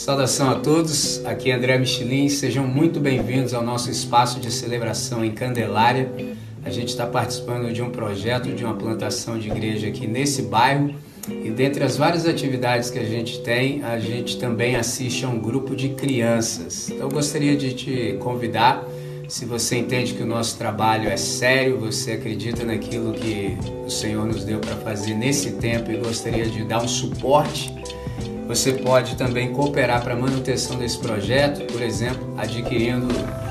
Saudação a todos, aqui é André Michelin, sejam muito bem-vindos ao nosso espaço de celebração em Candelária. A gente está participando de um projeto de uma plantação de igreja aqui nesse bairro e dentre as várias atividades que a gente tem, a gente também assiste a um grupo de crianças. Então eu gostaria de te convidar, se você entende que o nosso trabalho é sério, você acredita naquilo que o Senhor nos deu para fazer nesse tempo e gostaria de dar um suporte, você pode também cooperar para a manutenção desse projeto, por exemplo, adquirindo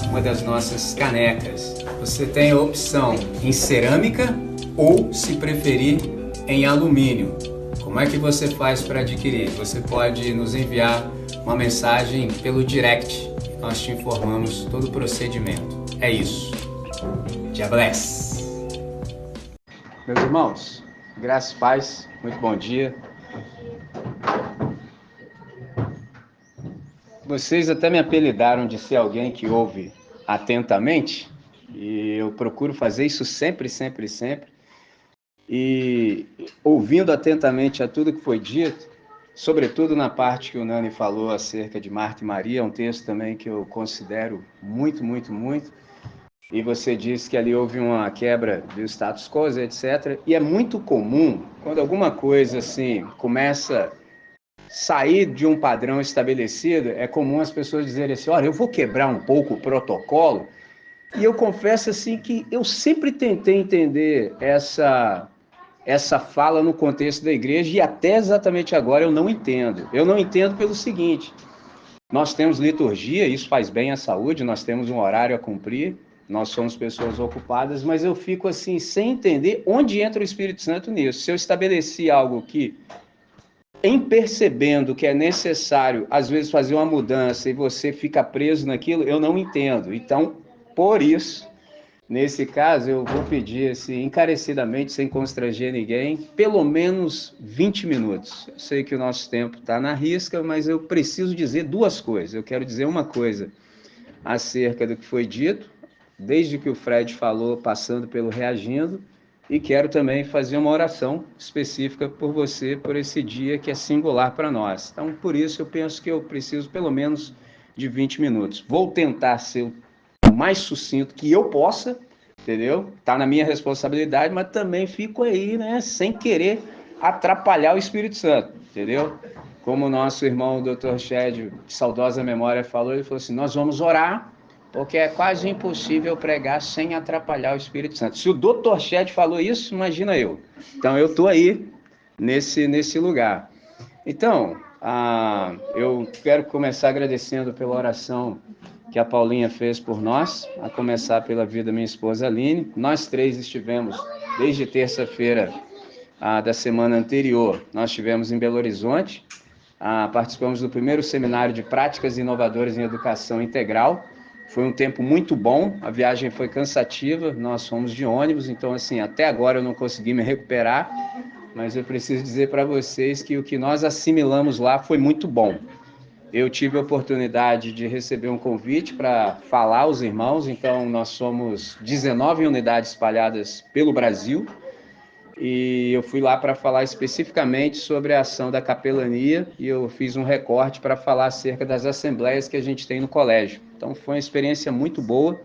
uma das nossas canecas. Você tem a opção em cerâmica ou, se preferir, em alumínio. Como é que você faz para adquirir? Você pode nos enviar uma mensagem pelo direct. Nós te informamos todo o procedimento. É isso. God bless. Meus irmãos, graças e paz, muito bom dia. Vocês até me apelidaram de ser alguém que ouve atentamente, e eu procuro fazer isso sempre. E ouvindo atentamente a tudo que foi dito, sobretudo na parte que o Nani falou acerca de Marta e Maria, é um texto também que eu considero muito. E você disse que ali houve uma quebra do status quo, etc. E é muito comum, quando alguma coisa assim começa sair de um padrão estabelecido, é comum as pessoas dizerem assim, olha, eu vou quebrar um pouco o protocolo, e eu confesso assim que eu sempre tentei entender essa fala no contexto da igreja, e até exatamente agora eu não entendo. Eu não entendo pelo seguinte, nós temos liturgia, isso faz bem à saúde, nós temos um horário a cumprir, nós somos pessoas ocupadas, mas eu fico assim, sem entender onde entra o Espírito Santo nisso. Se eu estabeleci algo que em percebendo que é necessário, às vezes, fazer uma mudança e você fica preso naquilo, eu não entendo. Então, por isso, nesse caso, eu vou pedir assim, encarecidamente, sem constranger ninguém, pelo menos 20 minutos. Eu sei que o nosso tempo está na risca, mas eu preciso dizer duas coisas. Eu quero dizer uma coisa acerca do que foi dito, desde que o Fred falou, passando pelo reagindo, e quero também fazer uma oração específica por você, por esse dia que é singular para nós. Então, por isso, eu penso que eu preciso pelo menos de 20 minutos. Vou tentar ser o mais sucinto que eu possa, entendeu? Está na minha responsabilidade, mas também fico aí, né, sem querer atrapalhar o Espírito Santo, entendeu? Como o nosso irmão, o Dr. Shed, de saudosa memória, falou, ele falou assim, nós vamos orar, porque é quase impossível pregar sem atrapalhar o Espírito Santo. Se o Dr. Shed falou isso, imagina eu. Então, eu estou aí nesse lugar. Então, eu quero começar agradecendo pela oração que a Paulinha fez por nós, a começar pela vida da minha esposa Aline. Nós três estivemos, desde terça-feira da semana anterior, nós estivemos em Belo Horizonte, participamos do primeiro seminário de práticas inovadoras em educação integral. Foi um tempo muito bom, a viagem foi cansativa, nós fomos de ônibus, então assim, até agora eu não consegui me recuperar, mas eu preciso dizer para vocês que o que nós assimilamos lá foi muito bom. Eu tive a oportunidade de receber um convite para falar aos irmãos, então nós somos 19 unidades espalhadas pelo Brasil, e eu fui lá para falar especificamente sobre a ação da capelania, e eu fiz um recorte para falar acerca das assembleias que a gente tem no colégio. Então foi uma experiência muito boa,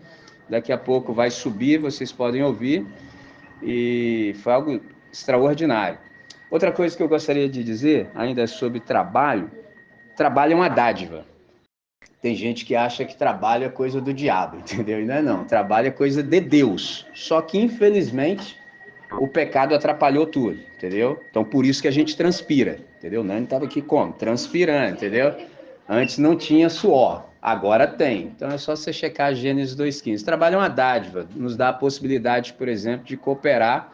daqui a pouco vai subir, vocês podem ouvir, e foi algo extraordinário. Outra coisa que eu gostaria de dizer, ainda sobre trabalho, trabalho é uma dádiva. Tem gente que acha que trabalho é coisa do diabo, entendeu? E não é não, trabalho é coisa de Deus. Só que, infelizmente, o pecado atrapalhou tudo, entendeu? Então, por isso que a gente transpira, entendeu? O Nani estava aqui como? Transpirando, entendeu? Antes não tinha suor, agora tem. Então, é só você checar Gênesis 2,15. Trabalho é uma dádiva, nos dá a possibilidade, por exemplo, de cooperar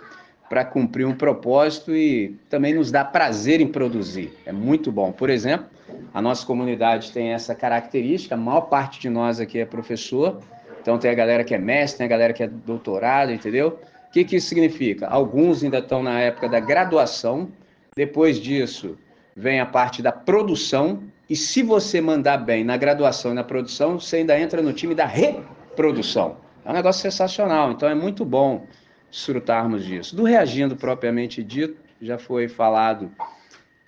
para cumprir um propósito e também nos dá prazer em produzir. É muito bom. Por exemplo, a nossa comunidade tem essa característica, a maior parte de nós aqui é professor, então tem a galera que é mestre, tem a galera que é doutorado, entendeu? O que isso significa? Alguns ainda estão na época da graduação, depois disso vem a parte da produção, e se você mandar bem na graduação e na produção, você ainda entra no time da reprodução. É um negócio sensacional, então é muito bom desfrutarmos disso. Do reagindo propriamente dito, já foi falado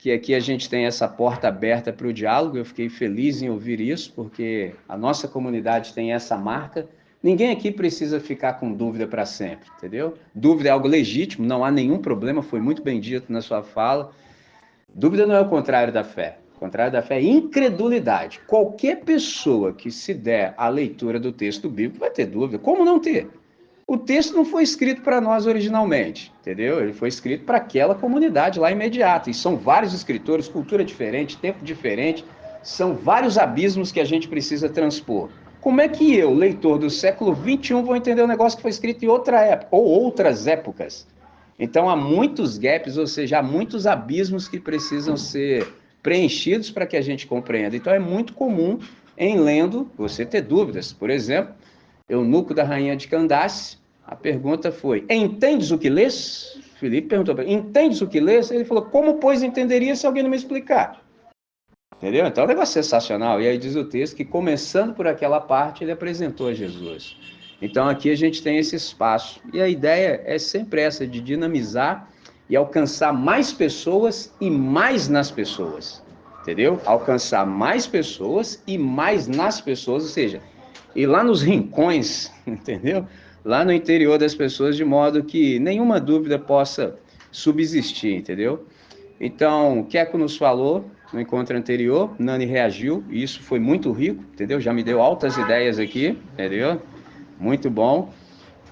que aqui a gente tem essa porta aberta para o diálogo. Eu fiquei feliz em ouvir isso, porque a nossa comunidade tem essa marca. Ninguém aqui precisa ficar com dúvida para sempre, entendeu? Dúvida é algo legítimo, não há nenhum problema, foi muito bem dito na sua fala. Dúvida não é o contrário da fé. O contrário da fé é incredulidade. Qualquer pessoa que se der à leitura do texto bíblico vai ter dúvida. Como não ter? O texto não foi escrito para nós originalmente, entendeu? Ele foi escrito para aquela comunidade lá imediata. E são vários escritores, cultura diferente, tempo diferente. São vários abismos que a gente precisa transpor. Como é que eu, leitor do século XXI, vou entender um negócio que foi escrito em outra época, ou outras épocas? Então, há muitos gaps, ou seja, há muitos abismos que precisam ser preenchidos para que a gente compreenda. Então, é muito comum, em lendo, você ter dúvidas. Por exemplo, Eunuco da Rainha de Candace, a pergunta foi: entendes o que lês? Filipe perguntou para ele: entendes o que lês? Ele falou: como, pois, entenderia se alguém não me explicar? Entendeu? Então, é um negócio sensacional. E aí diz o texto que, começando por aquela parte, ele apresentou a Jesus. Então, aqui a gente tem esse espaço. E a ideia é sempre essa, de dinamizar e alcançar mais pessoas e mais nas pessoas. Entendeu? Alcançar mais pessoas e mais nas pessoas, ou seja, ir lá nos rincões, entendeu? Lá no interior das pessoas, de modo que nenhuma dúvida possa subsistir, entendeu? Então, o Queco nos falou no encontro anterior, Nani reagiu, e isso foi muito rico, entendeu? Já me deu altas ideias aqui, entendeu? Muito bom.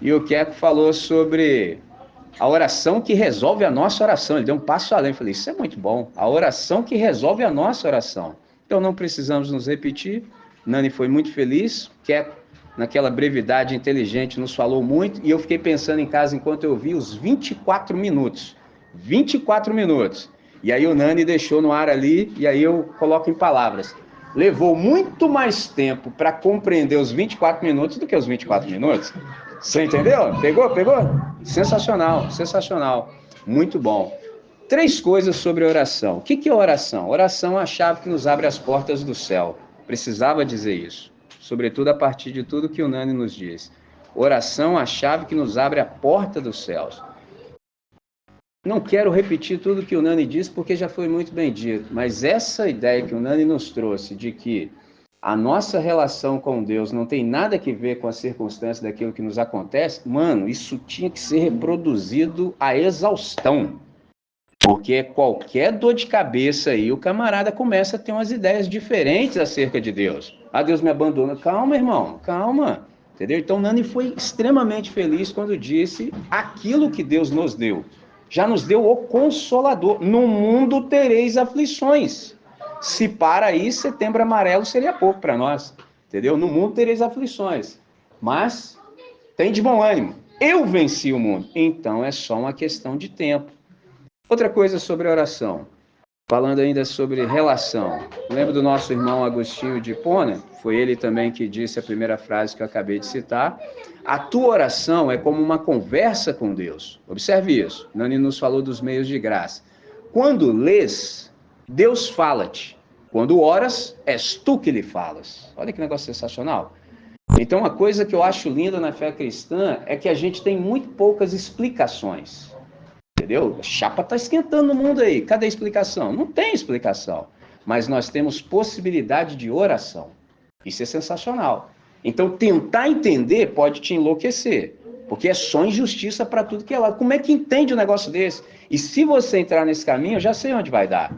E o Queco falou sobre a oração que resolve a nossa oração. Ele deu um passo além. Eu falei, isso é muito bom. A oração que resolve a nossa oração. Então, não precisamos nos repetir. Nani foi muito feliz. Queco, naquela brevidade inteligente, nos falou muito. E eu fiquei pensando em casa enquanto eu vi os 24 minutos. 24 minutos. E aí o Nani deixou no ar ali, e aí eu coloco em palavras. Levou muito mais tempo para compreender os 24 minutos do que os 24 minutos. Você entendeu? Pegou? Sensacional, sensacional. Muito bom. 3 coisas sobre oração. O que é oração? Oração é a chave que nos abre as portas do céu. Precisava dizer isso. Sobretudo a partir de tudo que o Nani nos diz. Oração é a chave que nos abre a porta dos céus. Não quero repetir tudo que o Nani disse, porque já foi muito bem dito, mas essa ideia que o Nani nos trouxe de que a nossa relação com Deus não tem nada a ver com a circunstância daquilo que nos acontece, mano, isso tinha que ser reproduzido à exaustão. Porque qualquer dor de cabeça aí, o camarada começa a ter umas ideias diferentes acerca de Deus. Ah, Deus me abandona. Calma, irmão, calma. Entendeu? Então, Nani foi extremamente feliz quando disse aquilo que Deus nos deu. Já nos deu o Consolador. No mundo tereis aflições. Se para aí, Setembro Amarelo seria pouco para nós. Entendeu? No mundo tereis aflições. Mas tem de bom ânimo. Eu venci o mundo. Então é só uma questão de tempo. Outra coisa sobre oração. Falando ainda sobre relação. Lembra do nosso irmão Agostinho de Hipona? Foi ele também que disse a primeira frase que eu acabei de citar. A tua oração é como uma conversa com Deus. Observe isso. Nani nos falou dos meios de graça. Quando lês, Deus fala-te. Quando oras, és tu que lhe falas. Olha que negócio sensacional. Então, uma coisa que eu acho linda na fé cristã é que a gente tem muito poucas explicações. Entendeu? A chapa está esquentando no mundo aí. Cadê a explicação? Não tem explicação. Mas nós temos possibilidade de oração. Isso é sensacional. Então, tentar entender pode te enlouquecer. Porque é só injustiça para tudo que é lá. Como é que entende um negócio desse? E se você entrar nesse caminho, eu já sei onde vai dar.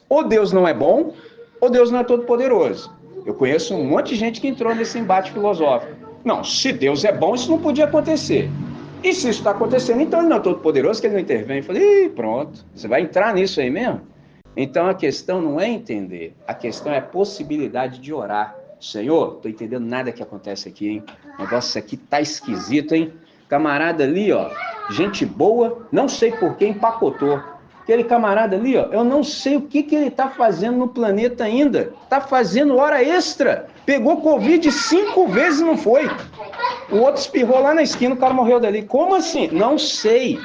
Ou Deus não é bom, ou Deus não é todo poderoso. Eu conheço um monte de gente que entrou nesse embate filosófico. Não, se Deus é bom, isso não podia acontecer. E se isso está acontecendo, então ele não é todo poderoso, que ele não intervém. Eu falei, ih, pronto, você vai entrar nisso aí mesmo? Então a questão não é entender, a questão é a possibilidade de orar. Senhor, estou entendendo nada que acontece aqui, hein? O negócio aqui tá esquisito, hein? Camarada ali, ó, gente boa, não sei por que empacotou. Aquele camarada ali, ó, eu não sei o que ele tá fazendo no planeta ainda. Tá fazendo hora extra. Pegou Covid 5 vezes e não foi. O outro espirrou lá na esquina, o cara morreu dali. Como assim? Não sei.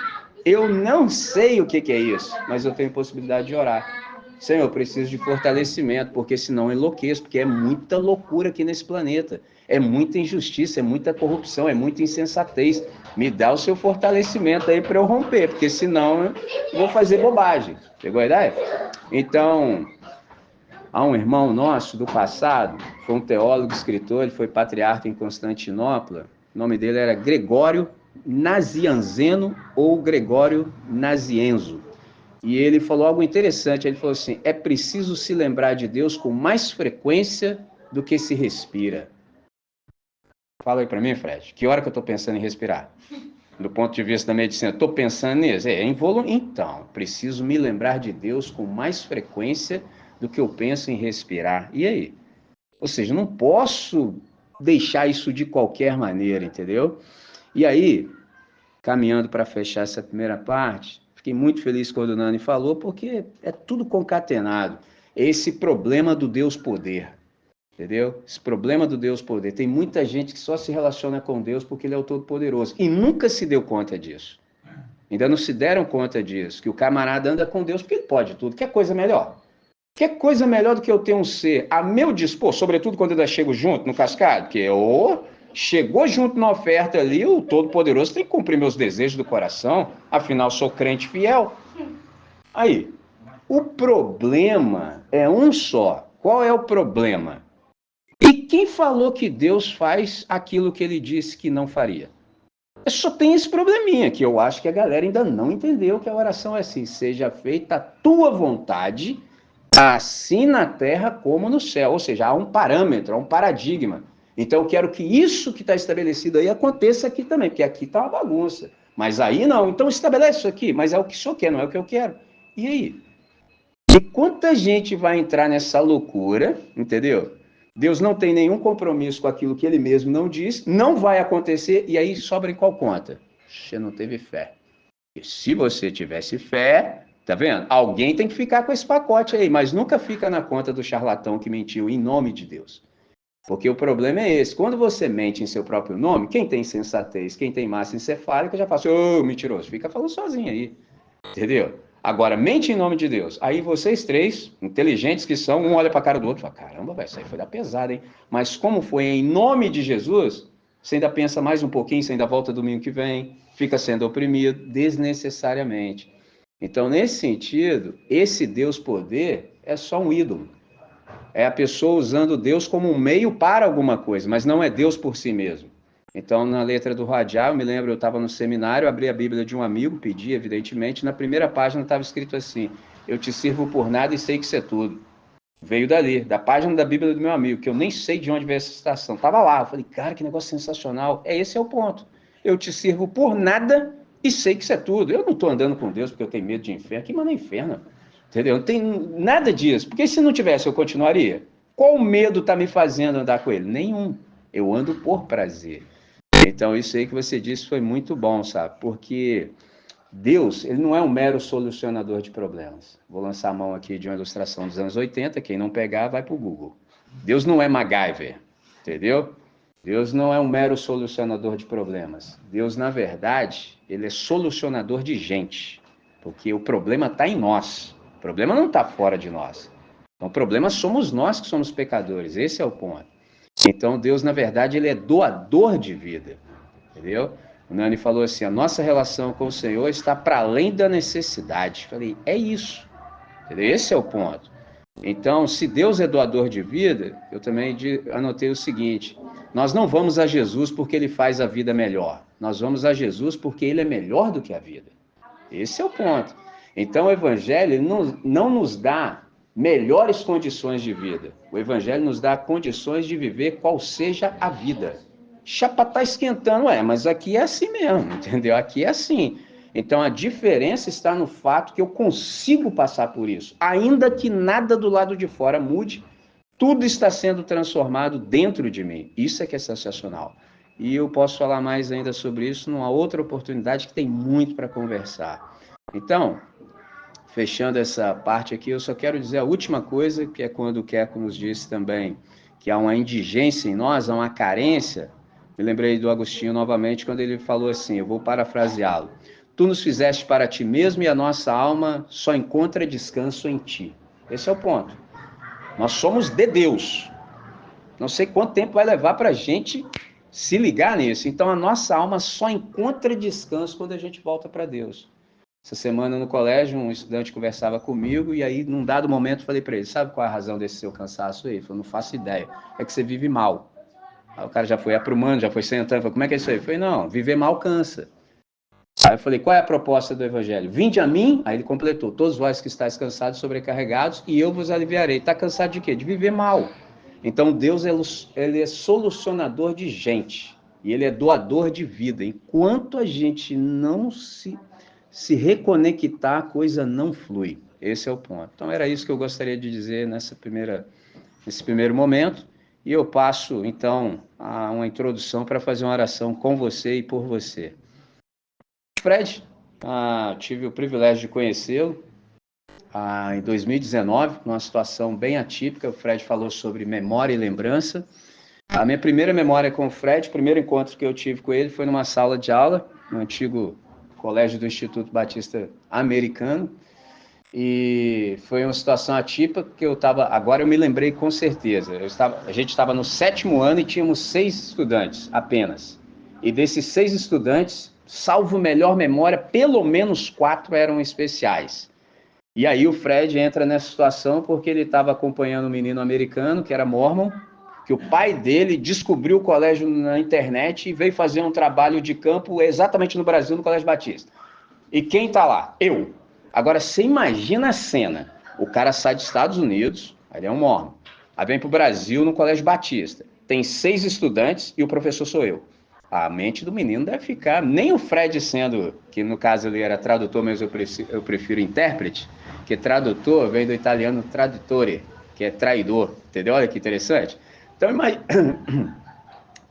Eu não sei o que é isso, mas eu tenho possibilidade de orar. Senhor, eu preciso de fortalecimento, porque senão eu enlouqueço, porque é muita loucura aqui nesse planeta. É muita injustiça, é muita corrupção, é muita insensatez. Me dá o seu fortalecimento aí para eu romper, porque senão eu vou fazer bobagem. Pegou a ideia? Então, há um irmão nosso do passado, foi um teólogo, escritor, ele foi patriarca em Constantinopla. O nome dele era Gregório Nazianzeno ou Gregório Nazienzo. E ele falou algo interessante, ele falou assim, é preciso se lembrar de Deus com mais frequência do que se respira. Fala aí para mim, Fred, que hora que eu estou pensando em respirar? Do ponto de vista da medicina, estou pensando nisso? Então, preciso me lembrar de Deus com mais frequência do que eu penso em respirar. E aí? Ou seja, não posso deixar isso de qualquer maneira, entendeu? E aí, caminhando para fechar essa primeira parte, fiquei muito feliz quando o Nani falou, porque é tudo concatenado. Esse problema do Deus poder, entendeu? Esse problema do Deus poder. Tem muita gente que só se relaciona com Deus porque ele é o Todo-Poderoso e nunca se deu conta disso. Ainda não se deram conta disso, que o camarada anda com Deus porque ele pode tudo. Quer coisa melhor? Quer coisa melhor do que eu ter um ser a meu dispor, sobretudo quando eu ainda chego junto no cascado? Porque chegou junto na oferta ali, o Todo-Poderoso tem que cumprir meus desejos do coração, afinal sou crente fiel. Aí, o problema é um só. Qual é o problema? E quem falou que Deus faz aquilo que ele disse que não faria? Só tem esse probleminha, que eu acho que a galera ainda não entendeu que a oração é assim, seja feita a tua vontade, assim na terra como no céu. Ou seja, há um parâmetro, há um paradigma. Então eu quero que isso que está estabelecido aí aconteça aqui também, porque aqui está uma bagunça. Mas aí não, então estabelece isso aqui, mas é o que o senhor quer, não é o que eu quero. E aí? E quanta gente vai entrar nessa loucura, entendeu? Deus não tem nenhum compromisso com aquilo que ele mesmo não diz, não vai acontecer, e aí sobra em qual conta? Você não teve fé. E se você tivesse fé, tá vendo? Alguém tem que ficar com esse pacote aí, mas nunca fica na conta do charlatão que mentiu em nome de Deus. Porque o problema é esse, quando você mente em seu próprio nome, quem tem sensatez, quem tem massa encefálica já fala assim, ô mentiroso, fica falando sozinho aí. Entendeu? Agora, mente em nome de Deus. Aí vocês três, inteligentes que são, um olha para a cara do outro e fala, caramba, vai, isso aí foi da pesada, hein? Mas como foi em nome de Jesus, você ainda pensa mais um pouquinho, você ainda volta domingo que vem, fica sendo oprimido desnecessariamente. Então, nesse sentido, esse Deus poder é só um ídolo. É a pessoa usando Deus como um meio para alguma coisa, mas não é Deus por si mesmo. Então, na letra do Radial, eu me lembro, eu estava no seminário, abri a Bíblia de um amigo, pedi, evidentemente, na primeira página estava escrito assim, eu te sirvo por nada e sei que isso é tudo. Veio dali, da página da Bíblia do meu amigo, que eu nem sei de onde veio essa citação. Estava lá, eu falei, cara, que negócio sensacional. Esse é o ponto. Eu te sirvo por nada e sei que isso é tudo. Eu não estou andando com Deus porque eu tenho medo de inferno. Que mano é inferno? Entendeu? Não tem nada disso. Porque se não tivesse, eu continuaria. Qual medo está me fazendo andar com ele? Nenhum. Eu ando por prazer. Então, isso aí que você disse foi muito bom, sabe? Porque Deus, ele não é um mero solucionador de problemas. Vou lançar a mão aqui de uma ilustração dos anos 80, quem não pegar vai para o Google. Deus não é MacGyver, entendeu? Deus não é um mero solucionador de problemas. Deus, na verdade, ele é solucionador de gente, porque o problema está em nós. O problema não está fora de nós. Então, o problema somos nós que somos pecadores, esse é o ponto. Então, Deus, na verdade, ele é doador de vida, entendeu? O Nani falou assim, a nossa relação com o Senhor está para além da necessidade. Falei, é isso, entendeu? Esse é o ponto. Então, se Deus é doador de vida, eu também anotei o seguinte, nós não vamos a Jesus porque ele faz a vida melhor, nós vamos a Jesus porque ele é melhor do que a vida. Esse é o ponto. Então, o Evangelho não nos dá melhores condições de vida. O Evangelho nos dá condições de viver qual seja a vida. Chapa tá esquentando, mas aqui é assim mesmo, entendeu? Aqui é assim. Então, a diferença está no fato que eu consigo passar por isso. Ainda que nada do lado de fora mude, tudo está sendo transformado dentro de mim. Isso é que é sensacional. E eu posso falar mais ainda sobre isso numa outra oportunidade que tem muito para conversar. Então, fechando essa parte aqui, eu só quero dizer a última coisa, que é quando o Keco nos disse também que há uma indigência em nós, há uma carência. Me lembrei do Agostinho novamente, quando ele falou assim, eu vou parafraseá-lo. Tu nos fizeste para ti mesmo e a nossa alma só encontra descanso em ti. Esse é o ponto. Nós somos de Deus. Não sei quanto tempo vai levar para a gente se ligar nisso. Então, a nossa alma só encontra descanso quando a gente volta para Deus. Essa semana no colégio, um estudante conversava comigo e aí, num dado momento, falei para ele, sabe qual é a razão desse seu cansaço aí? Ele falou, não faço ideia. É que você vive mal. Aí o cara já foi aprumando, já foi sentando, falou, como é que é isso aí? Eu falei, não, viver mal cansa. Aí eu falei, qual é a proposta do evangelho? Vinde a mim, aí ele completou, todos vós que estáis cansados, sobrecarregados, e eu vos aliviarei. Está cansado de quê? De viver mal. Então Deus, ele é solucionador de gente, e ele é doador de vida. Enquanto a gente não se reconectar, a coisa não flui. Esse é o ponto. Então era isso que eu gostaria de dizer nesse primeiro momento, e eu passo, então, a uma introdução para fazer uma oração com você e por você. Fred, tive o privilégio de conhecê-lo em 2019, numa situação bem atípica. O Fred falou sobre memória e lembrança. A minha primeira memória com o Fred, o primeiro encontro que eu tive com ele foi numa sala de aula, no antigo colégio do Instituto Batista Americano, e foi uma situação atípica que agora eu me lembrei com certeza, a gente estava no 7º ano e tínhamos 6 estudantes apenas, e desses 6 estudantes, salvo melhor memória, pelo menos 4 eram especiais. E aí o Fred entra nessa situação porque ele estava acompanhando um menino americano que era mormon, que o pai dele descobriu o colégio na internet e veio fazer um trabalho de campo exatamente no Brasil, no Colégio Batista. E quem está lá? Eu. Agora, você imagina a cena. O cara sai dos Estados Unidos, aí ele é um mormon. Aí vem para o Brasil, no Colégio Batista. Tem 6 estudantes e o professor sou eu. A mente do menino deve ficar... Nem o Fred sendo, que no caso ele era tradutor, mas eu prefiro intérprete, que tradutor vem do italiano tradutore, que é traidor. Entendeu? Olha que interessante. Então,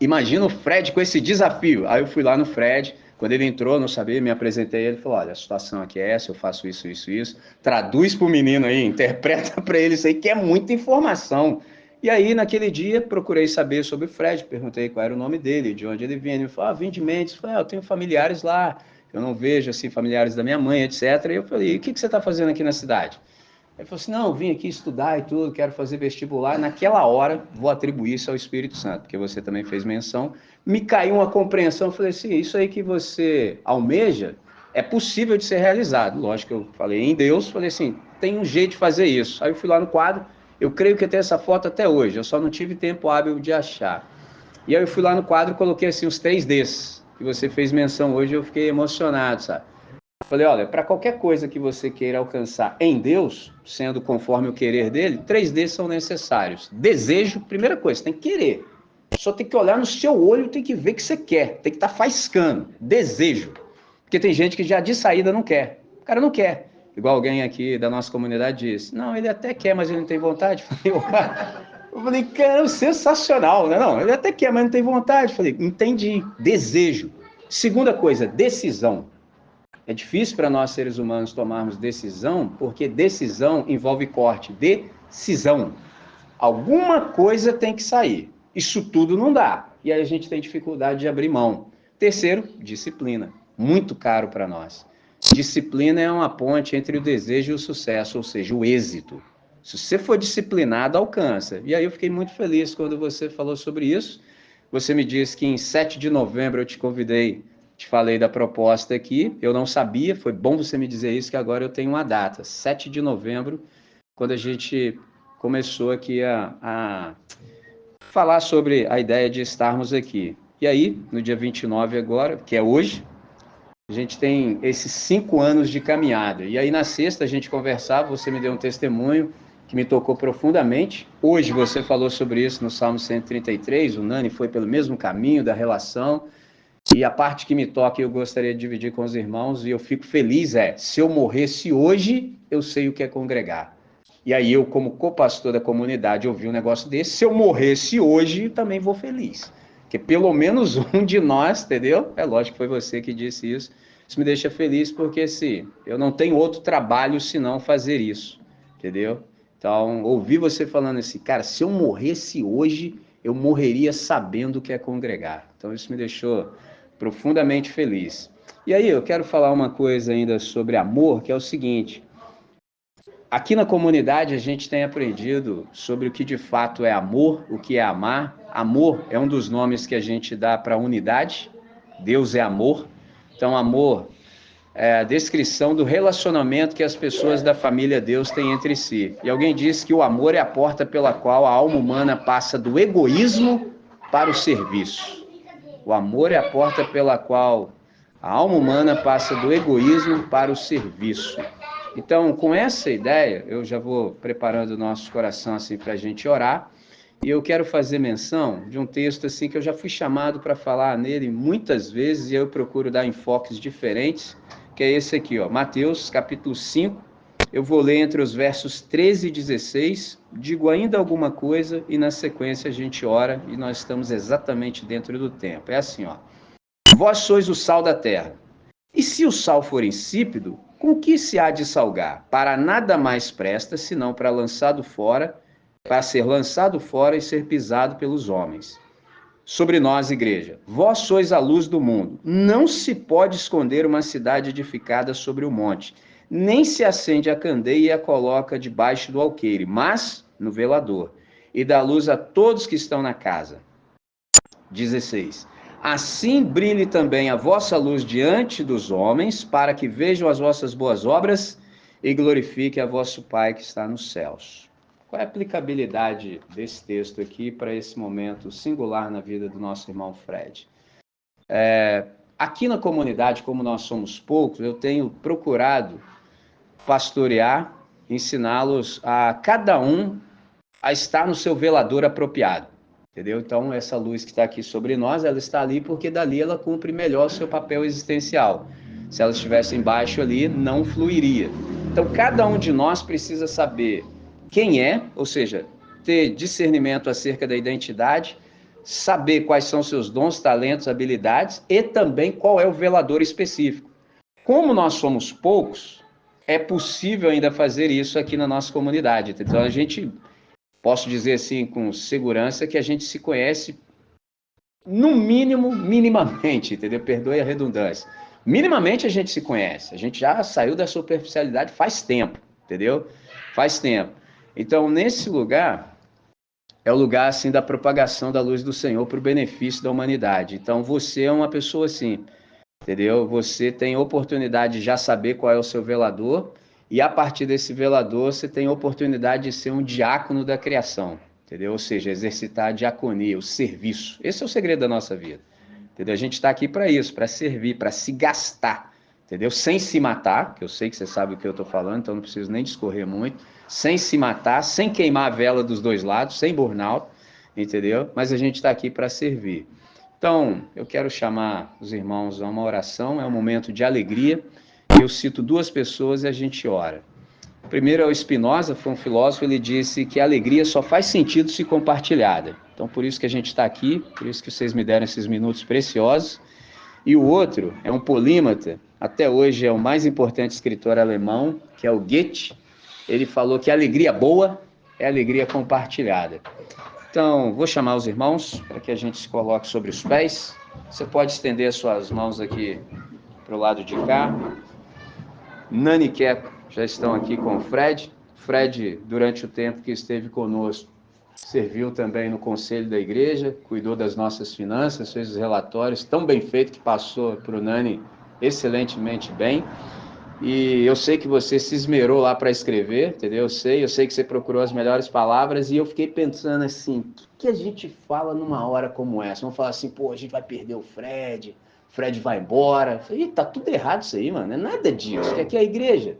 imagina o Fred com esse desafio. Aí eu fui lá no Fred... Quando ele entrou, não sabia, me apresentei, ele falou, olha, a situação aqui é essa, eu faço isso, isso, isso. Traduz para o menino aí, interpreta para ele isso aí, que é muita informação. E aí, naquele dia, procurei saber sobre o Fred, perguntei qual era o nome dele, de onde ele vinha. Ele falou, vim de Mendes. Eu falei, eu tenho familiares lá, eu não vejo, assim, familiares da minha mãe, etc. E eu falei, o que você está fazendo aqui na cidade? Ele falou assim, não, eu vim aqui estudar e tudo, quero fazer vestibular. Naquela hora, vou atribuir isso ao Espírito Santo, porque você também fez menção. Me caiu uma compreensão, eu falei assim, isso aí que você almeja é possível de ser realizado. Lógico que eu falei em Deus, falei assim, tem um jeito de fazer isso. Aí eu fui lá no quadro, eu creio que eu tenho essa foto até hoje, eu só não tive tempo hábil de achar. E aí eu fui lá no quadro e coloquei assim os 3Ds, que você fez menção hoje, eu fiquei emocionado, sabe? Falei, olha, para qualquer coisa que você queira alcançar em Deus, sendo conforme o querer dele, 3D são necessários. Desejo, primeira coisa, você tem que querer. Só tem que olhar no seu olho, tem que ver que você quer, tem que estar faiscando. Desejo. Porque tem gente que já de saída não quer. O cara não quer. Igual alguém aqui da nossa comunidade disse, não, ele até quer, mas ele não tem vontade. Eu falei, caramba, sensacional, né? Não, ele até quer, mas não tem vontade. Eu falei, entendi, desejo. Segunda coisa, decisão. É difícil para nós, seres humanos, tomarmos decisão, porque decisão envolve corte. Decisão. Alguma coisa tem que sair. Isso tudo não dá. E aí a gente tem dificuldade de abrir mão. Terceiro, disciplina. Muito caro para nós. Disciplina é uma ponte entre o desejo e o sucesso, ou seja, o êxito. Se você for disciplinado, alcança. E aí eu fiquei muito feliz quando você falou sobre isso. Você me disse que em 7 de novembro eu te convidei, te falei da proposta aqui. Eu não sabia, foi bom você me dizer isso, que agora eu tenho uma data. 7 de novembro, quando a gente começou aqui a falar sobre a ideia de estarmos aqui. E aí, no dia 29 agora, que é hoje, a gente tem esses 5 anos de caminhada. E aí, na sexta, a gente conversava, você me deu um testemunho que me tocou profundamente. Hoje você falou sobre isso no Salmo 133, o Nani foi pelo mesmo caminho da relação. E a parte que me toca eu gostaria de dividir com os irmãos, e eu fico feliz, se eu morresse hoje, eu sei o que é congregar. E aí eu, como co-pastor da comunidade, ouvi um negócio desse, se eu morresse hoje, também vou feliz. Porque pelo menos um de nós, entendeu? É lógico que foi você que disse isso. Isso me deixa feliz porque, assim, eu não tenho outro trabalho senão fazer isso, entendeu? Então, ouvir você falando assim, cara, se eu morresse hoje, eu morreria sabendo o que é congregar. Então, isso me deixou profundamente feliz. E aí, eu quero falar uma coisa ainda sobre amor, que é o seguinte: aqui na comunidade a gente tem aprendido sobre o que de fato é amor, o que é amar. Amor é um dos nomes que a gente dá para a unidade. Deus é amor. Então, amor é a descrição do relacionamento que as pessoas da família Deus têm entre si. E alguém disse que o amor é a porta pela qual a alma humana passa do egoísmo para o serviço. O amor é a porta pela qual a alma humana passa do egoísmo para o serviço. Então, com essa ideia, eu já vou preparando o nosso coração assim para a gente orar. E eu quero fazer menção de um texto assim que eu já fui chamado para falar nele muitas vezes e eu procuro dar enfoques diferentes, que é esse aqui, ó, Mateus capítulo 5. Eu vou ler entre os versos 13 e 16, digo ainda alguma coisa e na sequência a gente ora e nós estamos exatamente dentro do tempo. É assim, ó. Vós sois o sal da terra. E se o sal for insípido, com que se há de salgar? Para nada mais presta, senão para ser lançado fora e ser pisado pelos homens. Sobre nós, igreja, vós sois a luz do mundo. Não se pode esconder uma cidade edificada sobre o monte, nem se acende a candeia e a coloca debaixo do alqueire, mas no velador, e dá luz a todos que estão na casa. 16. Assim brilhe também a vossa luz diante dos homens, para que vejam as vossas boas obras e glorifique a vosso Pai que está nos céus. Qual é a aplicabilidade desse texto aqui para esse momento singular na vida do nosso irmão Fred? Aqui na comunidade, como nós somos poucos, eu tenho procurado pastorear, ensiná-los a cada um a estar no seu velador apropriado. Entendeu? Então, essa luz que está aqui sobre nós, ela está ali porque dali ela cumpre melhor o seu papel existencial. Se ela estivesse embaixo ali, não fluiria. Então, cada um de nós precisa saber quem é, ou seja, ter discernimento acerca da identidade, saber quais são seus dons, talentos, habilidades e também qual é o velador específico. Como nós somos poucos, é possível ainda fazer isso aqui na nossa comunidade. Então, a gente... Posso dizer assim com segurança que a gente se conhece no mínimo, minimamente, entendeu? Perdoe a redundância. Minimamente a gente se conhece. A gente já saiu da superficialidade faz tempo, entendeu? Faz tempo. Então, nesse lugar, é o lugar assim da propagação da luz do Senhor para o benefício da humanidade. Então, você é uma pessoa assim, entendeu? Você tem oportunidade de já saber qual é o seu velador. E a partir desse velador, você tem a oportunidade de ser um diácono da criação, entendeu? Ou seja, exercitar a diaconia, o serviço. Esse é o segredo da nossa vida, entendeu? A gente está aqui para isso, para servir, para se gastar, entendeu? Sem se matar, que eu sei que você sabe o que eu estou falando, então não preciso nem discorrer muito. Sem se matar, sem queimar a vela dos dois lados, sem burnout, entendeu? Mas a gente está aqui para servir. Então, eu quero chamar os irmãos a uma oração, é um momento de alegria. Eu cito duas pessoas e a gente ora. Primeiro é o Spinoza, foi um filósofo, ele disse que a alegria só faz sentido se compartilhada. Então, por isso que a gente está aqui, por isso que vocês me deram esses minutos preciosos. E o outro é um polímata, até hoje é o mais importante escritor alemão, que é o Goethe. Ele falou que a alegria boa é a alegria compartilhada. Então, vou chamar os irmãos para que a gente se coloque sobre os pés. Você pode estender as suas mãos aqui para o lado de cá. Nani e Keco já estão aqui com o Fred. Fred, durante o tempo que esteve conosco, serviu também no conselho da igreja, cuidou das nossas finanças, fez os relatórios, tão bem feito que passou para o Nani excelentemente bem. E eu sei que você se esmerou lá para escrever, entendeu? Eu sei que você procurou as melhores palavras e eu fiquei pensando assim, o que a gente fala numa hora como essa? Vamos falar assim, pô, a gente vai perder o Fred vai embora. Eu falei, tá tudo errado isso aí, mano, não é nada disso, que aqui é a igreja.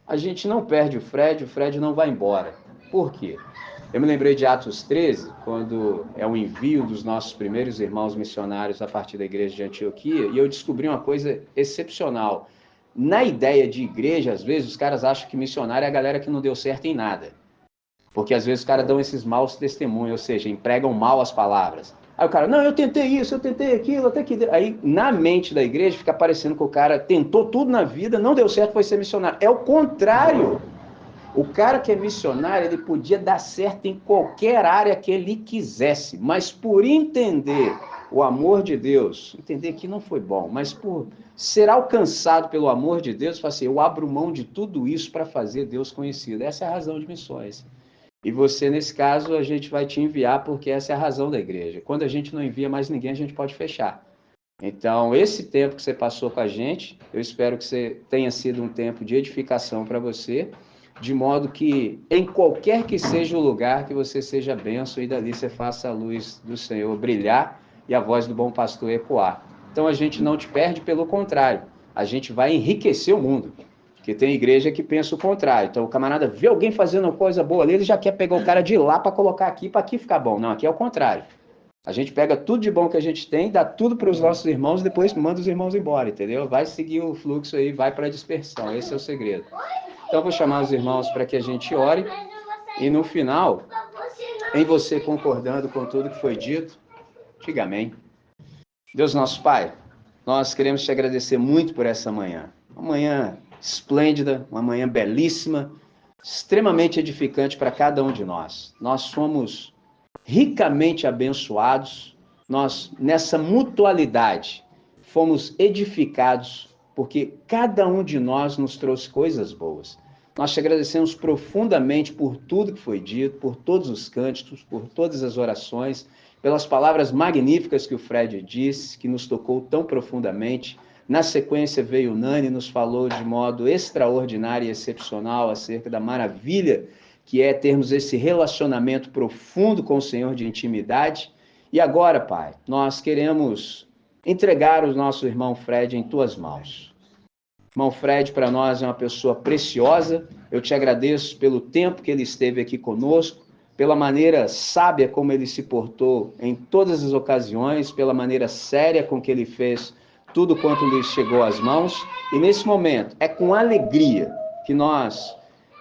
A gente não perde o Fred não vai embora. Por quê? Eu me lembrei de Atos 13, quando é o envio dos nossos primeiros irmãos missionários a partir da igreja de Antioquia, e eu descobri uma coisa excepcional. Na ideia de igreja, às vezes, os caras acham que missionário é a galera que não deu certo em nada. Porque às vezes os caras dão esses maus testemunhos, ou seja, empregam mal as palavras. Aí o cara, não, eu tentei isso, eu tentei aquilo, até que... Aí, na mente da igreja, fica parecendo que o cara tentou tudo na vida, não deu certo, foi ser missionário. É o contrário. O cara que é missionário, ele podia dar certo em qualquer área que ele quisesse, mas por entender o amor de Deus, entender que não foi bom, mas por ser alcançado pelo amor de Deus, assim, eu abro mão de tudo isso para fazer Deus conhecido. Essa é a razão de missões. E você, nesse caso, a gente vai te enviar porque essa é a razão da igreja. Quando a gente não envia mais ninguém, a gente pode fechar. Então, esse tempo que você passou com a gente, eu espero que você tenha sido um tempo de edificação para você, de modo que, em qualquer que seja o lugar, que você seja bênção e dali você faça a luz do Senhor brilhar e a voz do bom pastor ecoar. Então, a gente não te perde, pelo contrário, a gente vai enriquecer o mundo, porque tem igreja que pensa o contrário. Então, o camarada vê alguém fazendo uma coisa boa ali, ele já quer pegar o cara de lá para colocar aqui, para aqui ficar bom. Não, aqui é o contrário. A gente pega tudo de bom que a gente tem, dá tudo para os nossos irmãos e depois manda os irmãos embora, entendeu? Vai seguir o fluxo aí, vai para a dispersão. Esse é o segredo. Então, eu vou chamar os irmãos para que a gente ore e no final, em você concordando com tudo que foi dito, diga amém. Deus nosso Pai, nós queremos te agradecer muito por essa manhã. Uma manhã esplêndida, uma manhã belíssima, extremamente edificante para cada um de nós. Nós somos ricamente abençoados, nós, nessa mutualidade, fomos edificados, porque cada um de nós nos trouxe coisas boas. Nós te agradecemos profundamente por tudo que foi dito, por todos os cânticos, por todas as orações, pelas palavras magníficas que o Fred disse, que nos tocou tão profundamente. Na sequência veio o Nani e nos falou de modo extraordinário e excepcional acerca da maravilha que é termos esse relacionamento profundo com o Senhor de intimidade. E agora, Pai, nós queremos entregar o nosso irmão Fred em tuas mãos. Irmão Fred, para nós, é uma pessoa preciosa. Eu te agradeço pelo tempo que ele esteve aqui conosco, pela maneira sábia como ele se portou em todas as ocasiões, pela maneira séria com que ele fez tudo quanto lhe chegou às mãos. E nesse momento, é com alegria que nós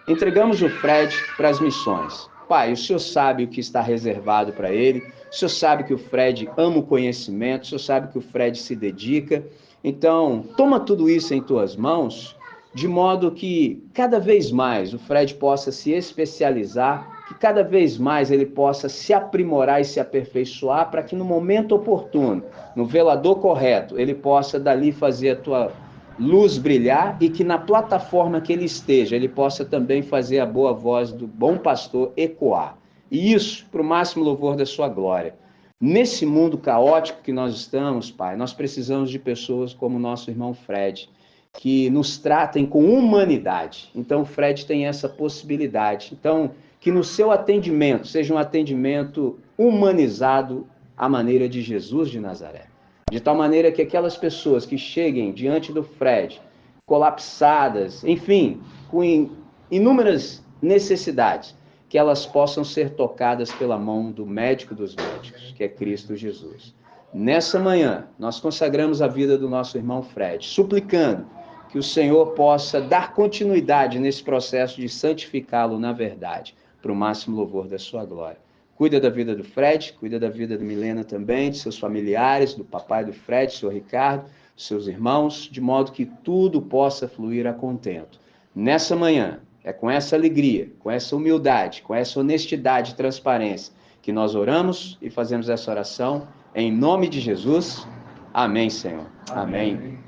entregamos o Fred para as missões. Pai, o Senhor sabe o que está reservado para ele, o Senhor sabe que o Fred ama o conhecimento, o Senhor sabe que o Fred se dedica. Então, toma tudo isso em tuas mãos, de modo que cada vez mais o Fred possa se especializar, que cada vez mais ele possa se aprimorar e se aperfeiçoar, para que no momento oportuno, no velador correto, ele possa dali fazer a tua luz brilhar e que na plataforma que ele esteja, ele possa também fazer a boa voz do bom pastor ecoar. E isso para o máximo louvor da sua glória. Nesse mundo caótico que nós estamos, Pai, nós precisamos de pessoas como o nosso irmão Fred, que nos tratem com humanidade. Então, o Fred tem essa possibilidade. Então, que no seu atendimento seja um atendimento humanizado à maneira de Jesus de Nazaré. De tal maneira que aquelas pessoas que cheguem diante do Fred, colapsadas, enfim, com inúmeras necessidades, que elas possam ser tocadas pela mão do médico dos médicos, que é Cristo Jesus. Nessa manhã, nós consagramos a vida do nosso irmão Fred, suplicando que o Senhor possa dar continuidade nesse processo de santificá-lo na verdade, para o máximo louvor da sua glória. Cuida da vida do Fred, cuida da vida da Milena também, de seus familiares, do papai do Fred, do seu Ricardo, dos seus irmãos, de modo que tudo possa fluir a contento. Nessa manhã, é com essa alegria, com essa humildade, com essa honestidade e transparência que nós oramos e fazemos essa oração em nome de Jesus. Amém, Senhor. Amém. Amém.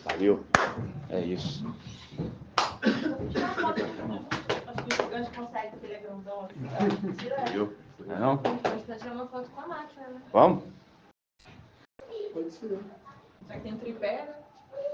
Valeu. É isso. A gente consegue, porque ele é grandão assim. Viu? Não? Pode fazer uma foto com a máquina, né? Vamos? Pode ser. Será que tem um tripé, né?